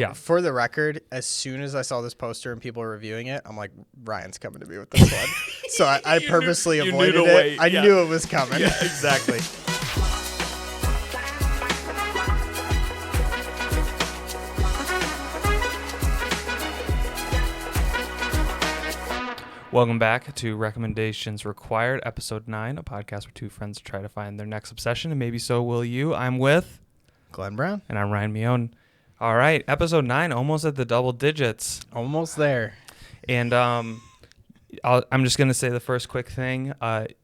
For the record, as soon as I saw this poster and people were reviewing it, I'm like, Ryan's coming to me with this one. So I purposely avoided it. Wait. I knew it was coming. Yeah, exactly. Welcome back to Recommendations Required, Episode 9, a podcast where two friends try to find their next obsession, and maybe so will you. I'm with Glenn Brown. And I'm Ryan Mione. All right, Episode 9, almost at the double digits. Almost there. And I'm just going to say the first quick thing.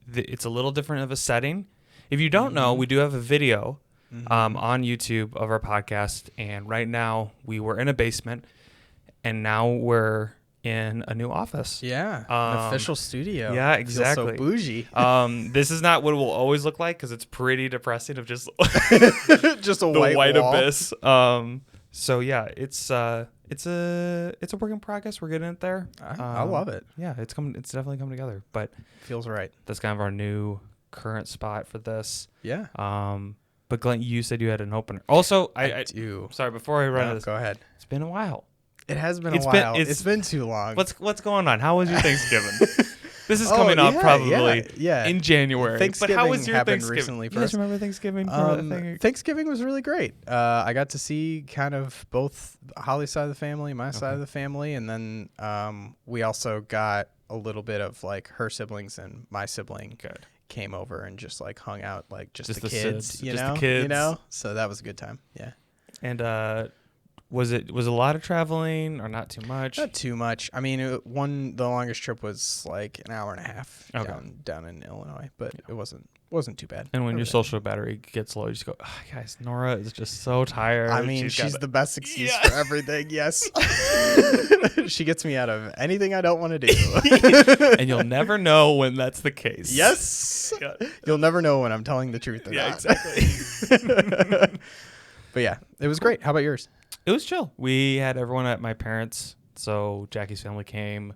It's a little different of a setting. If you don't know, we do have a video on YouTube of our podcast, and right now we were in a basement, and now we're in a new office. Yeah, an official studio. Yeah, exactly. Feels so bougie. This is not what it will always look like because it's pretty depressing of just just a the white wall. abyss. So yeah, it's a work in progress. We're getting it there. I love it. Yeah, it's definitely coming together. But feels right. that's kind of our new current spot for this. Yeah. But Glenn, you said you had an opener. Also, I do. Sorry, before I run into this, go ahead. It's been a while. It has been a while. It's been too long. What's going on? How was your Thanksgiving? This is coming up probably in January. Thanksgiving but how was your happened Thanksgiving? recently. You guys remember Thanksgiving? Thanksgiving was really great. I got to see kind of both Holly's side of the family, my side of the family, and then we also got a little bit of like her siblings and my sibling came over and just like hung out, like just the kids, you know. So that was a good time. Yeah. And was it a lot of traveling or not too much? Not too much. I mean, the longest trip was like an hour and a half down in Illinois, but it wasn't too bad. And when your social battery gets low, you just go, guys, Nora is just so tired. I mean, she's the best excuse for everything. Yes. She gets me out of anything I don't want to do. And you'll never know when that's the case. Yes. Yeah. You'll never know when I'm telling the truth or not. Exactly. But yeah, it was great. How about yours? It was chill. We had everyone at my parents', so Jackie's family came,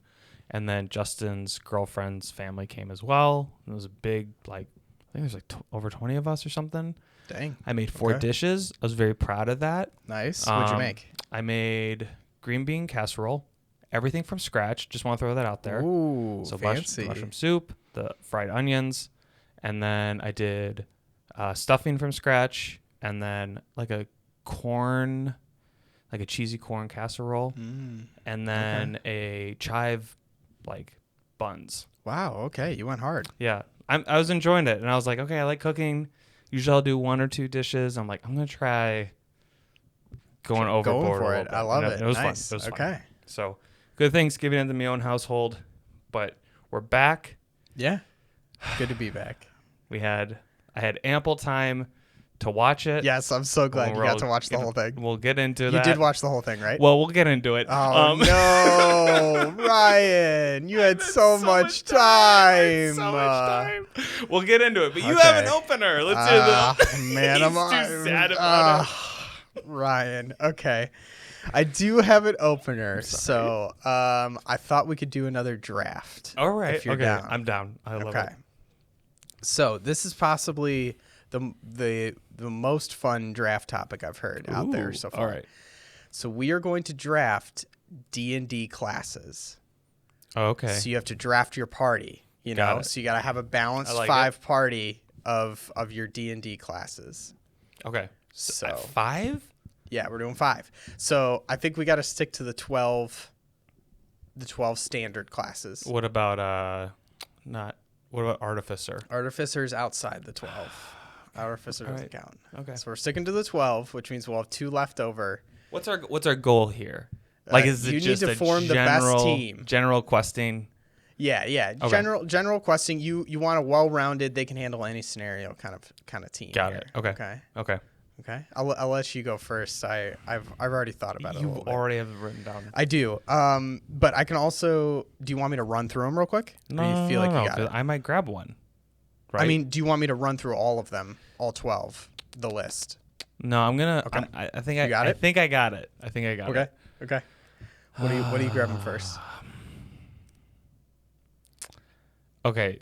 and then Justin's girlfriend's family came as well. It was a big, I think there's over 20 of us or something. Dang. I made 4 dishes. I was very proud of that. Nice. What'd you make? I made green bean casserole, everything from scratch. Just want to throw that out there. Ooh, so fancy. mushroom soup, the fried onions, and then I did stuffing from scratch, and then like a cheesy corn casserole, and then a chive buns. Wow. Okay, you went hard. Yeah, I was enjoying it, and I was like, okay, I like cooking. Usually I'll do 1 or 2 dishes. I'm like, I'm gonna try going overboard. Going for it. I love it. It was nice. fun. It was okay. fun. So good Thanksgiving in the Mione household, but we're back. Yeah. Good to be back. I had ample time to watch it. Yes, I'm so glad you got to watch the whole thing. We'll get into that. You did watch the whole thing, right? Well, we'll get into it. Oh, no. Ryan, you had so much time. So much time. We'll get into it, but you have an opener. Let's do this. Man, He's too sad about it. Ryan, okay. I do have an opener, so I thought we could do another draft. All right. If you're okay. down. I'm down. I love it. So this is possibly the most fun draft topic I've heard out there so far. All right. So we are going to draft D&D classes. Oh, okay. So you have to draft your party, you Got know. it. So you got to have a balanced like 5 party of your D&D classes. Okay. So 5? Yeah, we're doing 5. So I think we got to stick to the 12 standard classes. What about Artificer? Artificer's outside the 12. Artificer doesn't count. Okay. So we're sticking to the 12, which means we'll have 2 left over. What's our goal here? Is it you just need to form the best team. General questing? Yeah. Okay. General questing. You want a well-rounded, they can handle any scenario kind of team. Got here. it. Okay. I'll let you go first. I've already thought about it a little bit. You already have it written down. I do. But I can also. Do you want me to run through them real quick? No, or you feel like you got it? I might grab one. Right? I mean, do you want me to run through all of them, all 12, the list? No, I'm gonna. Okay. I think I got it. I think I got it. Okay. What are you grabbing first? Okay.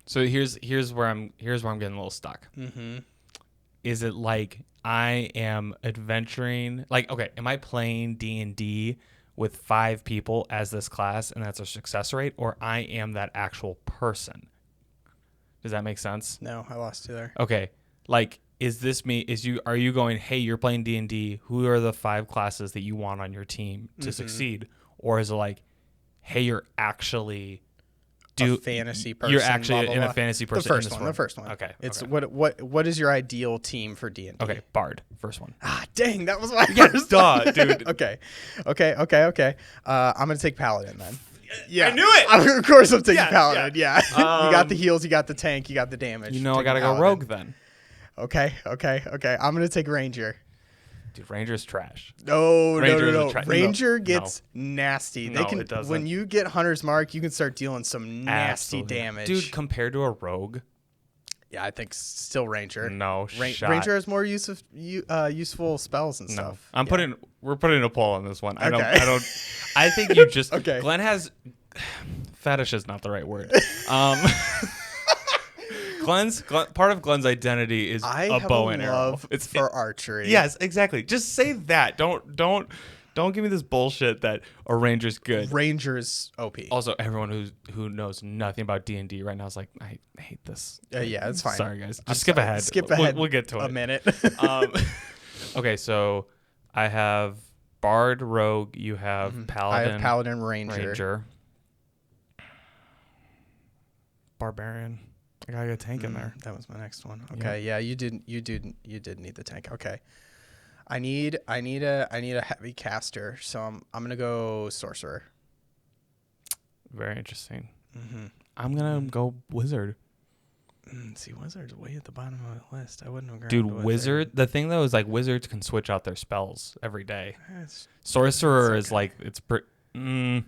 So here's where I'm getting a little stuck. Mm-hmm. Is it like I am adventuring. Like, okay, am I playing D&D with 5 people as this class, and that's our success rate, or I am that actual person? Does that make sense? No, I lost you there. Okay, like, is this me? Are you going, hey, you're playing D&D, who are the 5 classes that you want on your team to succeed? Or is it like, hey, you're actually a fantasy person? You're actually blah, blah, in blah. a fantasy person. The first one. Okay. It's okay. what is your ideal team for D&D? Okay, Bard, first one. Ah, dang, that was my first duh, one. dude. Okay. I'm gonna take Paladin then. Yeah, I knew it. Of course, I'm taking Yeah, Paladin. Yeah. You got the Um, heals, you got the tank, you got the damage. I Take gotta Paladin. go Rogue then. Okay. I'm gonna take Ranger. Dude, Ranger's trash. No. Ranger Ranger gets nasty. No, They can it doesn't. when you get Hunter's Mark, you can start dealing some nasty Absolutely. damage. Dude, compared to a Rogue, Yeah, I think still Ranger. no shot. Ranger has more useful spells and stuff. We're putting a poll on this one. I Okay. I think you just Okay. Glenn has fetish is not the right word. Part of Glenn's identity is I a have bow a and arrow. love for archery. Yes, exactly. Just say that. Don't give me this bullshit that a Ranger's good. Ranger's OP. Also, everyone who knows nothing about D&D right now is like, I hate this. Yeah, it's fine. Sorry, guys. Just I'm skip sorry. ahead. Skip ahead. We'll get to it. A minute. Okay, so I have Bard, Rogue. You have Paladin. I have Paladin, Ranger. Barbarian. I gotta get a tank in there. That was my next one. Okay, yeah, you did need the tank. Okay, I need a heavy caster, so I'm gonna go sorcerer. Very interesting. Mm-hmm. I'm gonna go wizard. See, wizard's way at the bottom of the list. I wouldn't have grabbed Dude, wizard. The thing though is like wizards can switch out their spells every day. Sorcerer is like it's you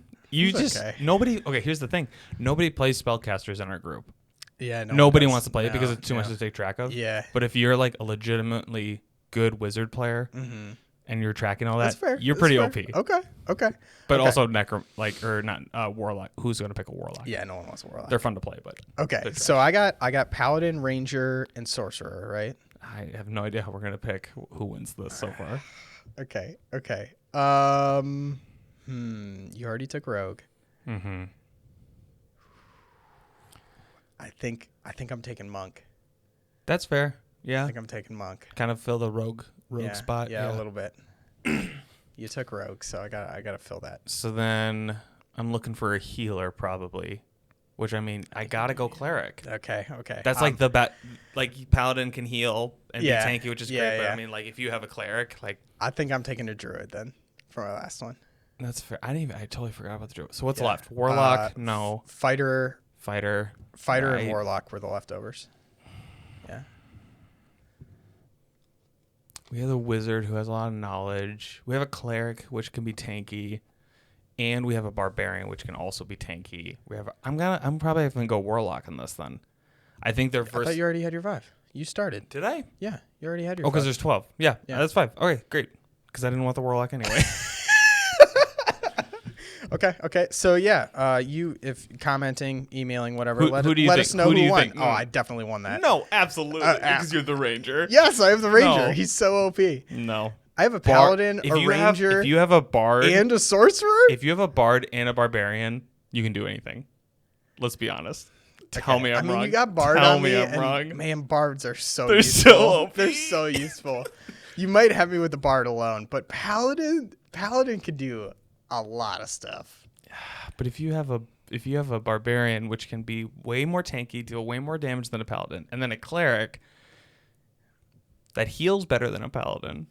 It's just okay. nobody. Okay, here's the thing. Nobody plays spellcasters in our group. Yeah, Nobody wants to play it because it's too much to take track of. Yeah. But if you're like a legitimately good wizard player and you're tracking all that, That's fair. you're That's pretty fair. OP. Okay. But Okay. also warlock. Who's gonna pick a warlock? Yeah, no one wants a warlock. They're fun to play, but Okay, they're so I got Paladin, Ranger, and Sorcerer, right? I have no idea how we're gonna pick who wins this so far. Okay. You already took Rogue. Mm-hmm. I think I'm taking Monk. That's fair. Yeah. I think I'm taking Monk. Kind of fill the rogue Yeah, spot. Yeah, a little bit. You took Rogue, so I gotta fill that. So then I'm looking for a healer probably, which I mean I gotta go cleric. Okay. That's like the bet. Like Paladin can heal and Yeah, be tanky, which is yeah, great. But yeah. I mean, like if you have a cleric, like I think I'm taking a Druid then for my last one. that's fair. I totally forgot about the druid. So what's Yeah. left? Warlock, no. Fighter Fighter, and right. Warlock were the leftovers. Yeah. We have a wizard who has a lot of knowledge. We have a cleric, which can be tanky, and we have a barbarian, which can also be tanky. I'm probably gonna go warlock in this then. I think their I first. thought you already had your 5. You started. Did I? Yeah, you already had your. Oh, because 5. there's 12. Yeah, Yeah. that's 5. Okay, great. Because I didn't want the warlock anyway. Okay. So yeah, you if commenting, emailing, whatever, Who let do you let think? us know Who do who you won. think? Oh, I definitely won that. No, absolutely, because you're the ranger. Yes, I have the Ranger. No. He's so OP. No. I have a Paladin, If a you Ranger, if you have a bard and a Sorcerer. if you have a bard and a barbarian, you can do anything. Let's be honest. Tell me I'm wrong. You got Bard Tell on me me, I'm and wrong. Man, Bards are so They're useful. so OP. They're so useful. You might have me with the Bard alone, but Paladin can do a lot of stuff. But if you have a barbarian, which can be way more tanky, deal way more damage than a paladin, and then a cleric that heals better than a paladin.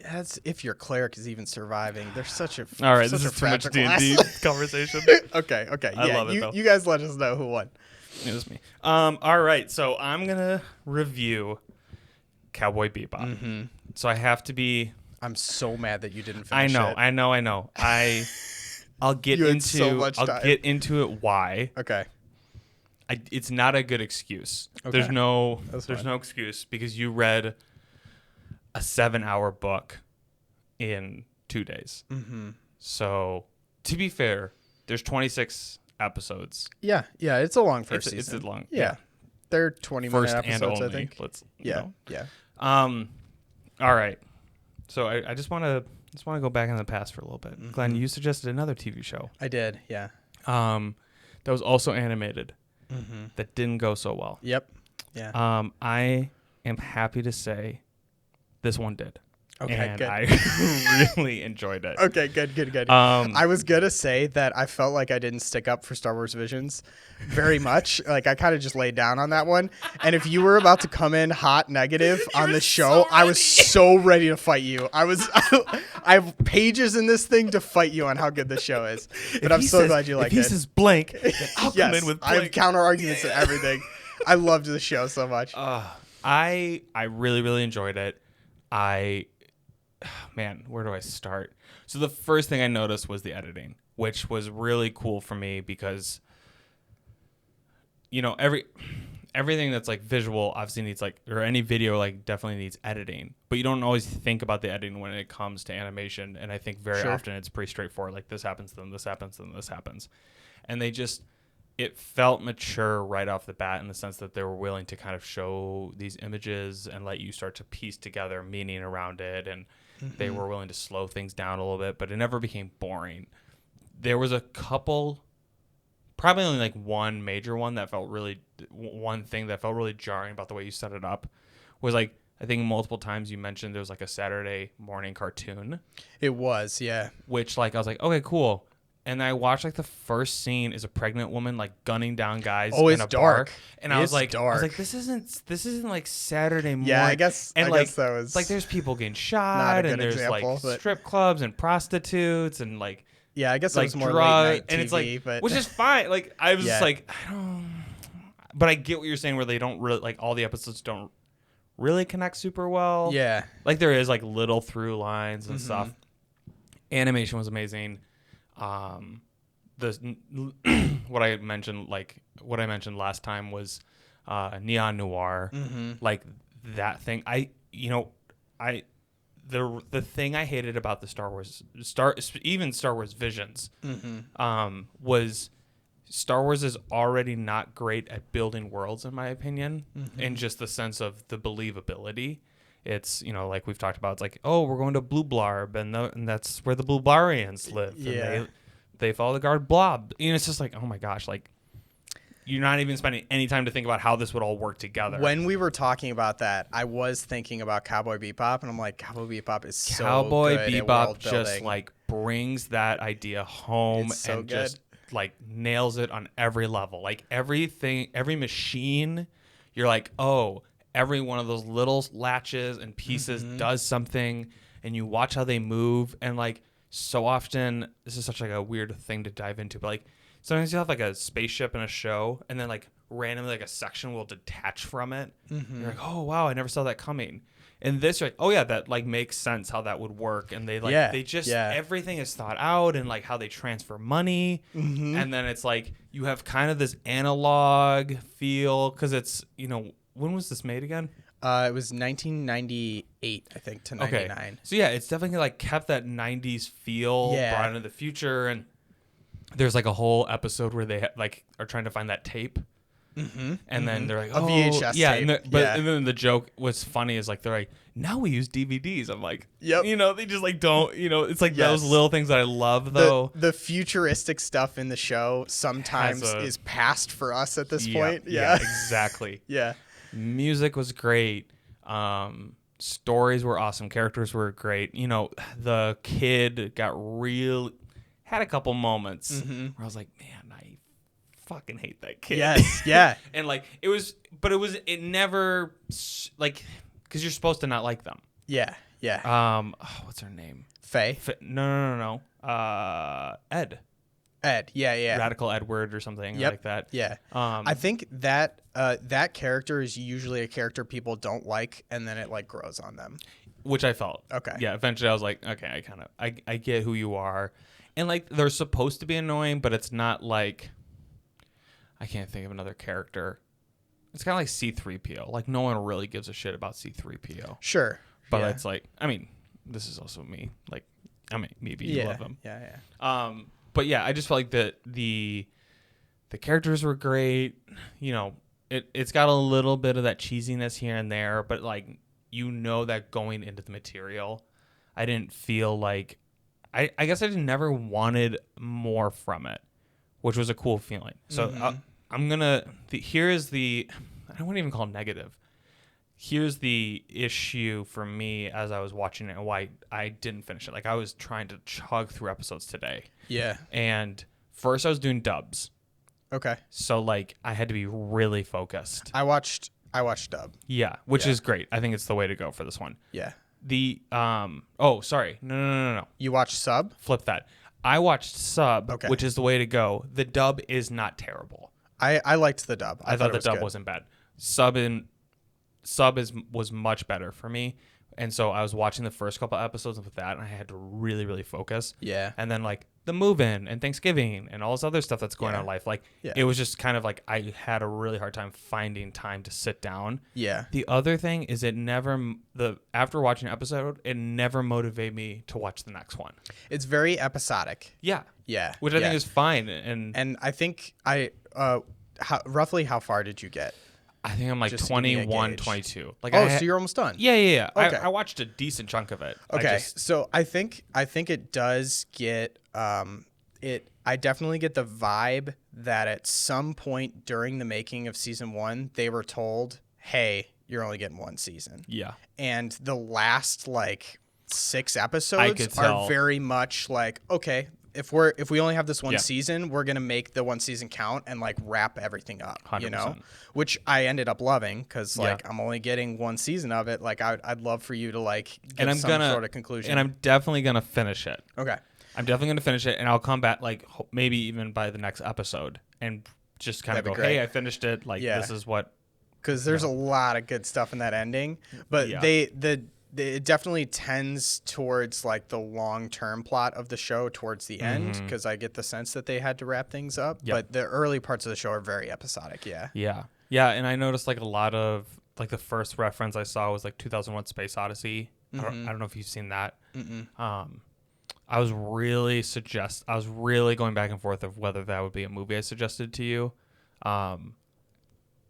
That's if your cleric is even surviving. They're such a All right, such this a is too much fragile D&D class. conversation. Okay. I Yeah, love it, though. you guys let us know who won. It was me. All right, so I'm gonna review Cowboy Bebop. Mm-hmm. So I have to be. I'm so mad that you didn't I finish know. it. I'll get You had into. so much I'll time. get into it. Why? Okay. It's not a good excuse. Okay. There's no fine. excuse because you read a 7-hour book in 2 days. Mm-hmm. So to be fair, there's 26 episodes. Yeah. It's a long first It's season. a long. Yeah. They're 20-minute First and episodes, only. I think. Let's. Yeah. know. Yeah. All right. So I just want to go back in the past for a little bit. Mm-hmm. Glenn, you suggested another TV show. I did, yeah. That was also animated. Mm-hmm. That didn't go so well. Yep. Yeah. I am happy to say this one did. Okay, and good. I really enjoyed it. Okay, good. I was gonna say that I felt like I didn't stick up for Star Wars Visions very much. Like I kind of just laid down on that one. And if you were about to come in hot negative on the show, I was so ready to fight you. I have pages in this thing to fight you on how good this show is. But I'm so glad you like it. If he says blank, then I'll come in with blank. I have counter arguments and everything. I loved the show so much. I really enjoyed it. Man, where do I start? So the first thing I noticed was the editing, which was really cool for me because, everything that's like visual obviously needs or any video like definitely needs editing, but you don't always think about the editing when it comes to animation. And I think very often it's pretty straightforward. Like this happens, then this happens, then this happens. And it felt mature right off the bat in the sense that they were willing to kind of show these images and let you start to piece together meaning around it. And they were willing to slow things down a little bit, but it never became boring. There was a couple, probably only like one major one one thing that felt really jarring about the way you set it up was like, I think multiple times you mentioned there was like a Saturday morning cartoon. It was, yeah. Which I was like, okay, cool. And I watched like the first scene is a pregnant woman like gunning down guys in a bar. And I was like, this isn't like Saturday morning. Yeah, I guess that was like there's people getting shot and there's strip clubs and prostitutes and like yeah, I guess it was more drugs, late night TV, and it's like but which is fine. Like I was just like I don't, but I get what you're saying where they don't really like all the episodes don't really connect super well. Yeah, like there is like little through lines and stuff. Animation was amazing. What I mentioned last time was neon noir, like that thing. The thing I hated about the Star Wars Visions, was Star Wars is already not great at building worlds, in my opinion, in just the sense of the believability. It's, like we've talked about, it's like, oh, we're going to Blue Blarb, and that's where the Blue Blarians live. Yeah. And they follow the guard Blob. It's just like, oh my gosh, like, you're not even spending any time to think about how this would all work together. When we were talking about that, I was thinking about Cowboy Bebop, and I'm like, Cowboy Bebop is so Cowboy good at Bebop world just, building. like, brings that idea home and just, like, nails it on every level. Like, everything, every machine, you're like, oh, every one of those little latches and pieces does something, and you watch how they move. And like so often, this is such like a weird thing to dive into, but like sometimes you have like a spaceship in a show, and then like randomly like a section will detach from it. You're like, oh wow, I never saw that coming. And this, you're like, oh yeah, that like makes sense how that would work. And they like everything is thought out, and like how they transfer money. And then it's like you have kind of this analog feel because it's when was this made again? It was 1998, I think, to 99. Okay. So yeah, it's definitely like kept that 90s feel, brought into the future, and there's like a whole episode where they are trying to find that tape. And then they're like, a VHS tape. And then the joke was funny is like they're like, now we use DVDs. I'm like, yep. They just like don't. It's like those little things that I love though. The futuristic stuff in the show sometimes is past for us at this point. Yeah, exactly. Yeah. Music was great. Stories were awesome. Characters were great. The kid had a couple moments where I was like, man, I fucking hate that kid. Yes, yeah. And like it never like because you're supposed to not like them. Yeah, yeah. What's her name? Faye? No. Ed, yeah. Radical Edward or something like that. Yeah. I think that that character is usually a character people don't like, and then it like grows on them. Which I felt. Okay. Yeah. Eventually, I was like, okay, I get who you are, and like they're supposed to be annoying, but it's not like I can't think of another character. It's kind of like C-3PO. Like no one really gives a shit about C-3PO. Sure. But it's like, I mean, this is also me. Like, I mean, maybe you love him. Yeah. But yeah, I just felt like the characters were great. It's got a little bit of that cheesiness here and there, but like you know that going into the material, I didn't feel like I guess I just never wanted more from it, which was a cool feeling. So I'm gonna here is the I don't want to even call it negative. Here's the issue for me as I was watching it and why I didn't finish it. Like I was trying to chug through episodes today. Yeah. And first I was doing dubs. Okay. So like I had to be really focused. I watched dub. Yeah, which is great. I think it's the way to go for this one. Yeah. The oh, sorry. No. You watched sub? Flip that. I watched sub, Okay. which is the way to go. The dub is not terrible. I liked the dub. I thought the dub good. wasn't bad. Was much better for me. And so I was watching the first couple episodes with that, and I had to really, really focus. Yeah. And then like the move-in and Thanksgiving and all this other stuff that's going on in life, like it was just kind of like I had a really hard time finding time to sit down. Yeah. The other thing is after watching an episode, it never motivated me to watch the next one. It's very episodic. Yeah. Yeah. Which I think is fine. And I think roughly how far did you get? I think I'm like Just to give me a 21, gauge. 22. Like So you're almost done. Yeah. Okay. I watched a decent chunk of it. Okay. So I think it does get I definitely get the vibe that at some point during the making of season 1, they were told, "Hey, you're only getting one season." Yeah. And the last like 6 episodes are very much like, okay, if we only have this one season, we're gonna make the one season count and like wrap everything up, 100%. you know, which I ended up loving because like I'm only getting one season of it. Like I'd love for you to like get some sort of conclusion. And I'm definitely gonna finish it. Okay. I'm definitely gonna finish it, and I'll come back like maybe even by the next episode and just kind of go, hey, I finished it. Like this is what. Because there's a lot of good stuff in that ending, but it definitely tends towards like the long-term plot of the show towards the end, because I get the sense that they had to wrap things up. But the early parts of the show are very episodic. Yeah. And I noticed like a lot of like the first reference I saw was like 2001: Space Odyssey. I don't know if you've seen that. I was really going back and forth of whether that would be a movie I suggested to you.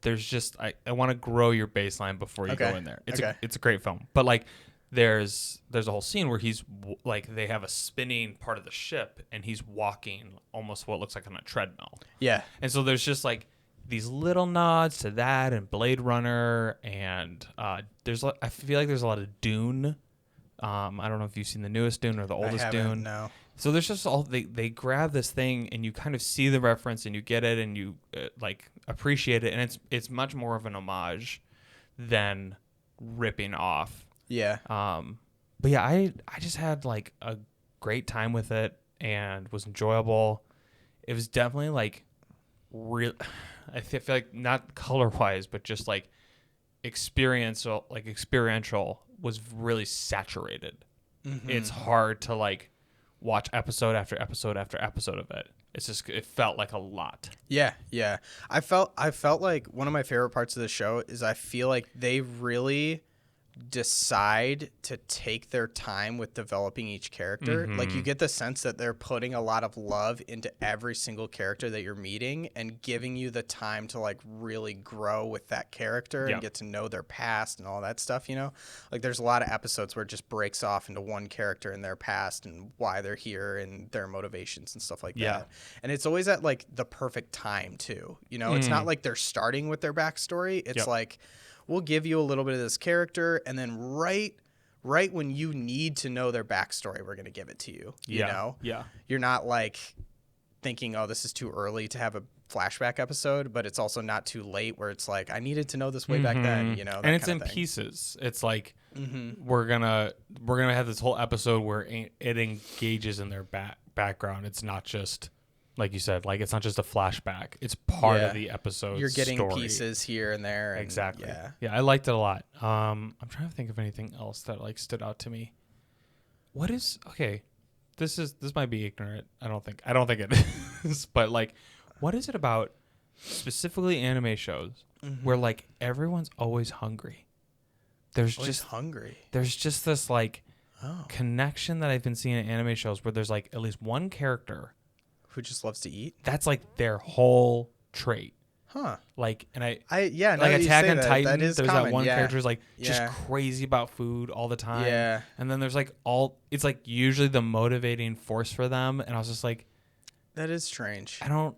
There's just I want to grow your baseline before you go in there. It's a great film, but like there's a whole scene where he's like they have a spinning part of the ship and he's walking almost what looks like on a treadmill. Yeah, and so there's just like these little nods to that and Blade Runner, and I feel like there's a lot of Dune. I don't know if you've seen the newest Dune or the oldest Dune. No. So there's just they grab this thing and you kind of see the reference and you get it and you like appreciate it, and it's much more of an homage than ripping off. Yeah. But yeah, I just had like a great time with it and was enjoyable. It was definitely like real. I feel like not color wise, but just like experiential was really saturated. It's hard to like watch episode after episode after episode of it. It felt like a lot. Yeah. I felt like one of my favorite parts of the show is I feel like they really decide to take their time with developing each character. Like you get the sense that they're putting a lot of love into every single character that you're meeting and giving you the time to like really grow with that character and get to know their past and all that stuff, you know? Like there's a lot of episodes where it just breaks off into one character and their past and why they're here and their motivations and stuff like that. And it's always at like the perfect time too. You know, it's not like they're starting with their backstory. It's like, we'll give you a little bit of this character, and then right when you need to know their backstory, we're going to give it to you. You know? Yeah. You're not like thinking, oh, this is too early to have a flashback episode, but it's also not too late where it's like, I needed to know this way back then, you know? And it's in pieces. It's like we're gonna have this whole episode where it engages in their background. It's not just like you said, like it's not just a flashback. It's part of the episode. You're getting pieces here and there. And exactly. Yeah, I liked it a lot. I'm trying to think of anything else that like stood out to me. What is This might be ignorant. I don't think it is. But like, what is it about specifically anime shows where like everyone's always hungry? There's just this like connection that I've been seeing in anime shows where there's like at least one character who just loves to eat. That's like their whole trait. Huh. Like, and now like that you Attack say on that, Titan, that is there's common. that one yeah. character who's like just Yeah. crazy about food all the time. Yeah. And then there's like it's like usually the motivating force for them. And I was just like, That is strange. I don't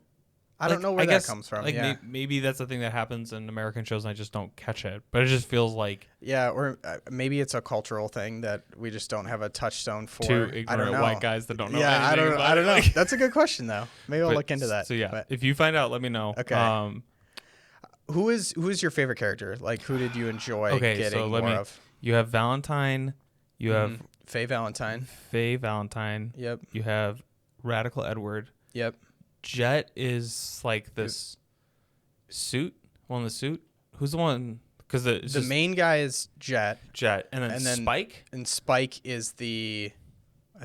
know where that comes from. Like Yeah. maybe that's the thing that happens in American shows and I just don't catch it. But it just feels like Yeah, or maybe it's a cultural thing that we just don't have a touchstone for. two I don't ignorant know. white guys that don't know Yeah, anything about I don't it. know. Like, That's a good question though. Maybe I'll look into that. So yeah, But if you find out, let me know. Okay. who is your favorite character? Like, who did you enjoy getting more of? You have Valentine. You have Faye Valentine. Faye Valentine. Yep. You have Radical Edward. Yep. Jet is like this suit. One in the suit. Who's the one? Because the main guy is Jet, and then Spike. and Spike is I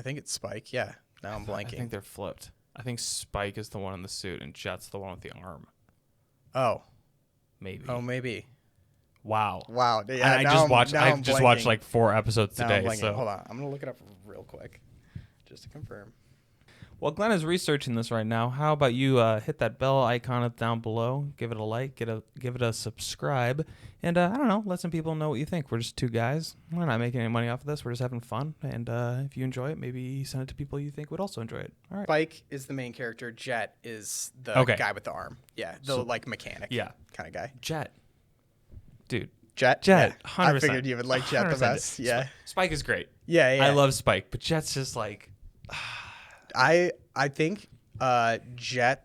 think it's Spike. Yeah. Now I'm blanking. I think they're flipped. I think Spike is the one in the suit, and Jet's the one with the arm. Oh. Maybe. Oh, maybe. Wow. Wow. Yeah. And I just watched like 4 episodes today. So hold on, I'm gonna look it up real quick, just to confirm. Well, Glenn is researching this right now. How about you hit that bell icon down below, give it a like, give it a subscribe, and I don't know, let some people know what you think. We're just 2 guys. We're not making any money off of this. We're just having fun. And if you enjoy it, maybe send it to people you think would also enjoy it. All right. Spike is the main character. Jet is the guy with the arm. Yeah, like mechanic. Yeah. Kind of guy. Jet. Dude. Jet. Yeah, 100%. I figured you would like Jet the 100%. best. Yeah. Spike is great. Yeah. I love Spike, but Jet's just like. I think Jet's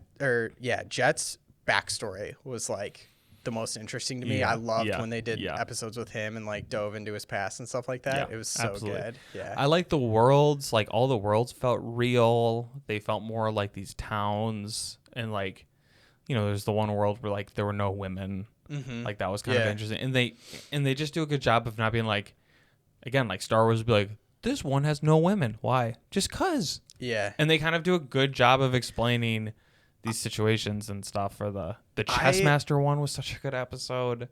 backstory was like the most interesting to me. Yeah, I loved when they did episodes with him and like dove into his past and stuff like that. Yeah, it was so absolutely. good. Yeah. I like the worlds, like all the worlds felt real. They felt more like these towns, and like, there's the one world where like there were no women. Mm-hmm. Like that was kind of interesting. And they just do a good job of not being like, again, like Star Wars would be like, this one has no women. Why? Just 'cause. Yeah. And they kind of do a good job of explaining these situations and stuff. For the Chessmaster one was such a good episode.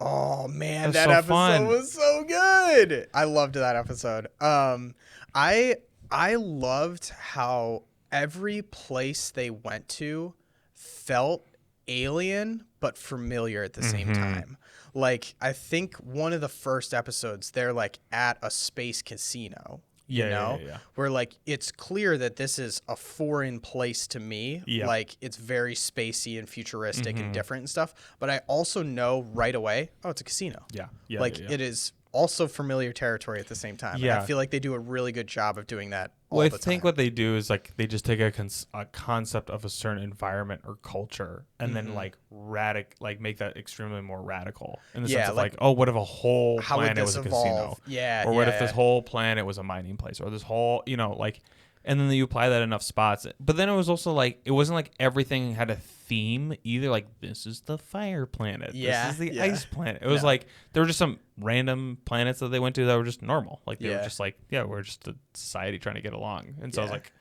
Oh man, that so episode fun. was so good. I loved that episode. I loved how every place they went to felt alien but familiar at the same time. Like, I think one of the first episodes, they're like at a space casino. Yeah. Where like it's clear that this is a foreign place to me. Yeah. Like, it's very spacey and futuristic and different and stuff. But I also know right away, oh, it's a casino. Yeah. It is also familiar territory at the same time. Yeah. And I feel like they do a really good job of doing that all Well, I the time. think what they do is like they just take a concept of a certain environment or culture and then like make that extremely more radical in the sense of like, oh, what if a whole how would planet this was a evolve? casino? Yeah. Or what if this whole planet was a mining place, or this whole, like, and then you apply that enough spots. But then it was also like, it wasn't like everything had a theme either. Like, this is the fire planet. Yeah, this is the ice planet. It was like, there were just some random planets that they went to that were just normal. Like, they were just like, we're just a society trying to get along. And so I was like,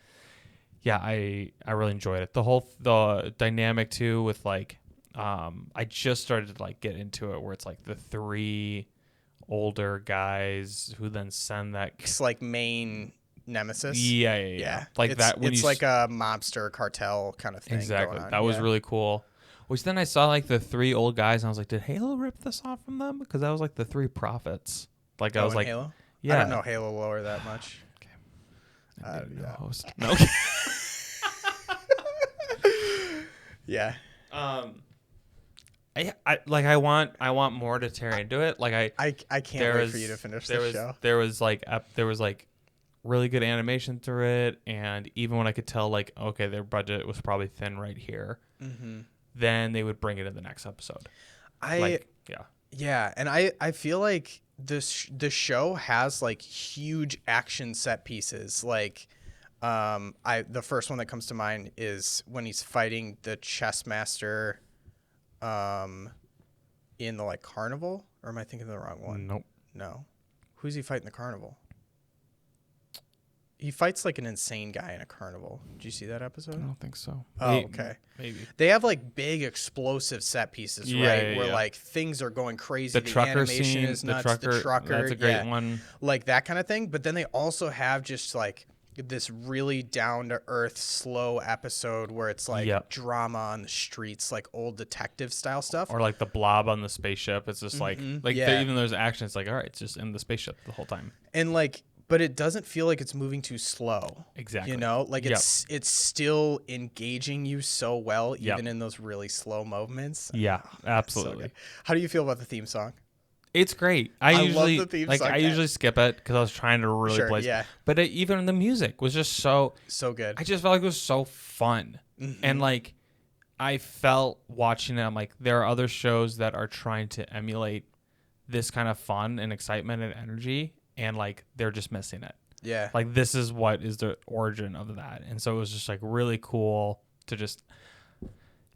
I really enjoyed it. The dynamic too with like, I just started to like get into it where it's like the 3 older guys who then send that. It's like main nemesis. Yeah. Like that. It's like a mobster cartel kind of thing. Exactly. Going on. That was really cool. Which then I saw like the 3 old guys and I was like, did Halo rip this off from them? Because that was like the 3 prophets. Like I was like, Halo? yeah. I don't know Halo lore that much. Okay. Host. No. Yeah. I want more to tear into it. Like I can't wait for you to finish the show. There was like really good animation through it, and even when I could tell like, okay, their budget was probably thin right here, then they would bring it in the next episode. Yeah, and I feel like the show has like huge action set pieces. Like, the first one that comes to mind is when he's fighting the chess master, in the like carnival. Or am I thinking of the wrong one? Nope. No. Who's he fighting the carnival? He fights like an insane guy in a carnival. Did you see that episode? I don't think so. Oh, okay. Maybe. They have like big explosive set pieces, right? Where like things are going crazy. The trucker animation scene, is nuts. the trucker. That's a great one. Like that kind of thing. But then they also have just like this really down to earth, slow episode where it's like Yep. drama on the streets, like old detective style stuff. Or like the blob on the spaceship. It's just Yeah. even though there's action, it's like, all right, it's just in the spaceship the whole time. And like, but it doesn't feel like it's moving too slow. Exactly. You know, like Yep. it's still engaging you so well, Yep. even in those really slow moments. Yeah, So absolutely. good. How do you feel about the theme song? It's great. I love usually the theme like song. I usually skip it because I was trying to really Sure, blaze. yeah. But even the music was just so. So good. I just felt like it was so fun, Mm-hmm. and like I felt watching it. I'm like, there are other shows that are trying to emulate this kind of fun and excitement and energy, and like they're just missing it. Yeah. Like this is what is the origin of that, and so it was just like really cool to just.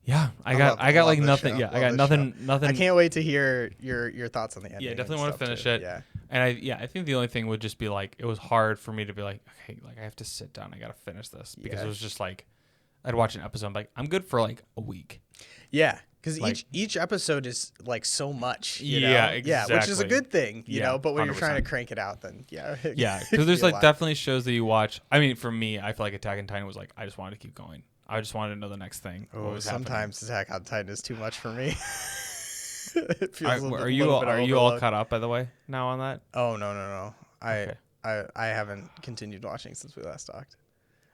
Yeah, I got love like this nothing. show. Yeah, Love I got this nothing. I can't wait to hear your thoughts on the ending. Yeah, and definitely want to stuff, finish too. it. Yeah. And I think the only thing would just be like it was hard for me to be like, okay, like I have to sit down. I got to finish this because Yeah. it was just like I'd watch an episode. I'm like, I'm good for like a week. Yeah, because Like- each episode is like so much. You know? Yeah, Yeah, which is a exactly. good thing. You Yeah, know, but when you're trying to 100%. crank it out, then yeah. Yeah, it because there's can be a like lot. definitely shows that you watch. I mean, for me, I feel like Attack on Titan was like I just wanted to keep going. I just wanted to know the next thing. what Oh, was happening. sometimes Attack on Titan is too much for me. It feels Are you all caught up by the way now on that? Oh no. Okay. I haven't continued watching since we last talked.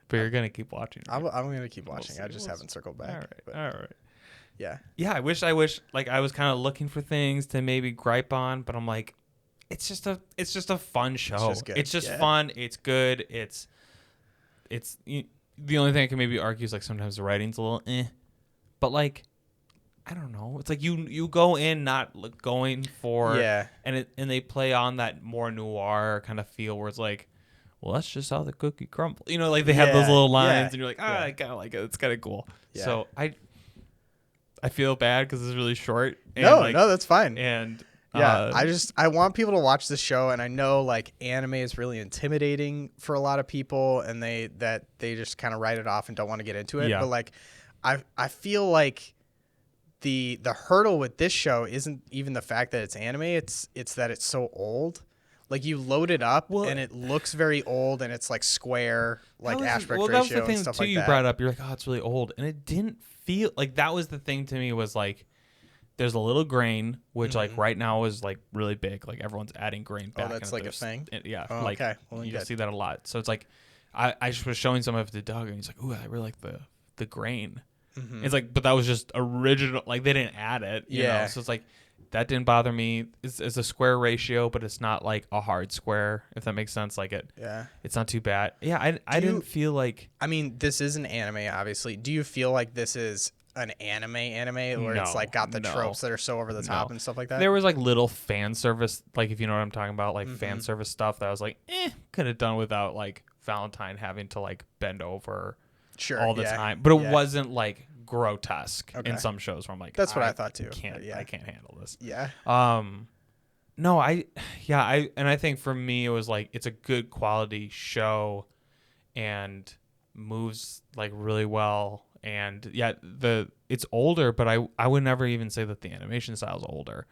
But you're gonna keep watching. Right? I'm gonna keep watching. see, I just we'll haven't circled back. All right. But All right. yeah. Yeah, I wish like I was kind of looking for things to maybe gripe on, but I'm like, it's just a fun show. just good, It's just yeah. fun. It's good. The only thing I can maybe argue is like sometimes the writing's a little but like I don't know. It's like you go in not going for Yeah. and they play on that more noir kind of feel where it's like, well, that's just how the cookie crumbles. You know, like they have those Yeah, little lines, yeah, and you're like, yeah. I kind of like it. It's kind of cool. Yeah. So I feel bad because it's really short. And No, that's fine. And Yeah, I want people to watch this show, and I know like anime is really intimidating for a lot of people, and they just kind of write it off and don't want to get into it. Yeah. But like, I feel like the hurdle with this show isn't even the fact that it's anime; it's that it's so old. Like you load it up, Well- and it looks very old, and it's like square, like aspect that was ratio the thing and stuff too. like You that. brought up, you're like, oh, it's really old, and it didn't feel like that was the thing to me. Was like, there's a little grain, which like right now is like really big. Like everyone's adding grain back. that's and like a there's- thing? Yeah, Oh, like okay. Well, you good. see that a lot. So it's like, I just was showing some of it to Doug, and he's like, ooh, I really like the grain. It's like, but that was just original. Like they didn't add it. You know? Yeah. So it's like that didn't bother me. It's a square ratio, but it's not like a hard square. If that makes sense. Like Yeah. it's not too bad. Yeah, I didn't feel like. I mean, this is an anime, obviously. Do you feel like this is an anime where it's No, like got the no. tropes that are so over the top No. and stuff like that? There was like little fan service, like if you know what I'm talking about, like Mm-hmm. fan service stuff that I was like, could have done without like Valentine having to like bend over Sure, all the yeah, time. But it yeah. wasn't like grotesque Okay. in some shows where I'm like, That's what I thought, too. Can't Yeah. I can't handle this. Yeah. No, I think for me it was like it's a good quality show and moves like really well, and yeah, it's older, but I would never even say that the animation style is older.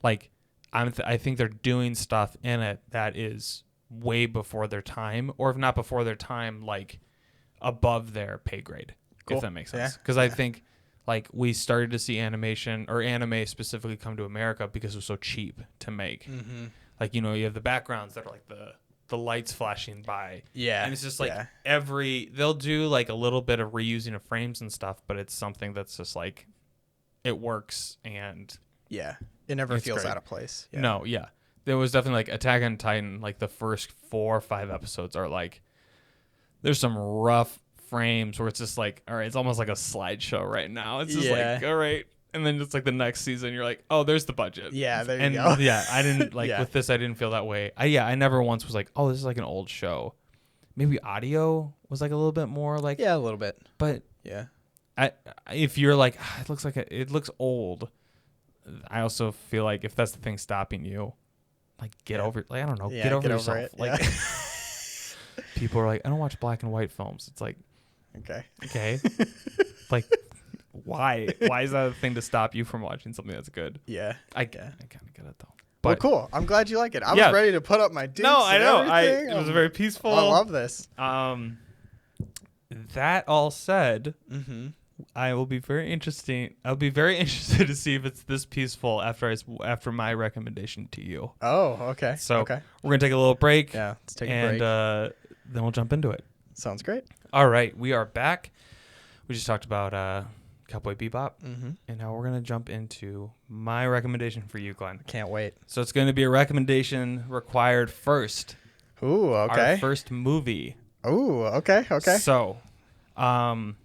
Like I think they're doing stuff in it that is way before their time, or if not before their time, like above their pay grade. Cool. If that makes Yeah. sense. Because I think like we started to see animation or anime specifically come to America because it was so cheap to make. Mm-hmm. Like, you know, you have the backgrounds that are like the lights flashing by. Yeah. And it's just like yeah. they'll do like a little bit of reusing of frames and stuff, but it's something that's just like it works and Yeah. It never It's feels great. out of place. Yeah. no, yeah. There was definitely like Attack on Titan, like the first 4 or 5 episodes are like there's some rough frames where it's just like, all right, it's almost like a slideshow right now. It's just Yeah. like, all right. And then it's like the next season, you're like, oh, there's the budget. Yeah, there you and go. yeah, I didn't like Yeah. with this. I didn't feel that way. I never once was like, oh, this is like an old show. Maybe audio was like a little bit more like, Yeah, a little bit. but Yeah. if you're like, it looks like it looks old. I also feel like if that's the thing stopping you, like get Yeah. over, like I don't know, Yeah, get over get yourself. over it. Like Yeah. people are like, I don't watch black and white films. It's like, Okay. okay, like why is that a thing to stop you from watching something that's good? Yeah. I kind of get it though. Well, But cool. I'm glad you like it. I was Yeah. ready to put up my dukes. no, I and know. everything. It was very peaceful. I love this. That all said, Mm-hmm. I'll be very interested to see if it's this peaceful after my recommendation to you. Oh, okay. So okay. we're gonna take a little break. Yeah, let's take a and break. then we'll jump into it. Sounds great. All right, we are back. We just talked about Cowboy Bebop, and now we're gonna jump into my recommendation for you, Glenn. Can't wait. So it's gonna be a recommendation required first. Ooh, okay. Our first movie. Ooh, okay. So, I've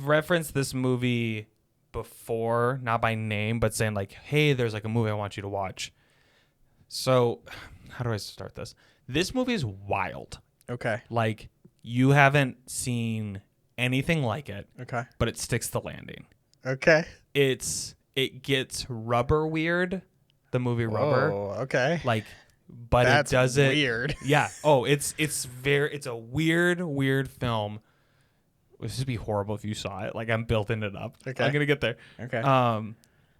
referenced this movie before, not by name, but saying like, "Hey, there's like a movie I want you to watch." So, how do I start this? This movie is wild. Okay. Like, you haven't seen anything like it. Okay. But it sticks the landing. Okay. It gets rubber weird. The movie Rubber. Oh, okay. Like, but That's it does it weird. Yeah. Oh, it's a weird film. This would be horrible if you saw it. Like, I'm building it up. Okay. I'm gonna get there. Okay.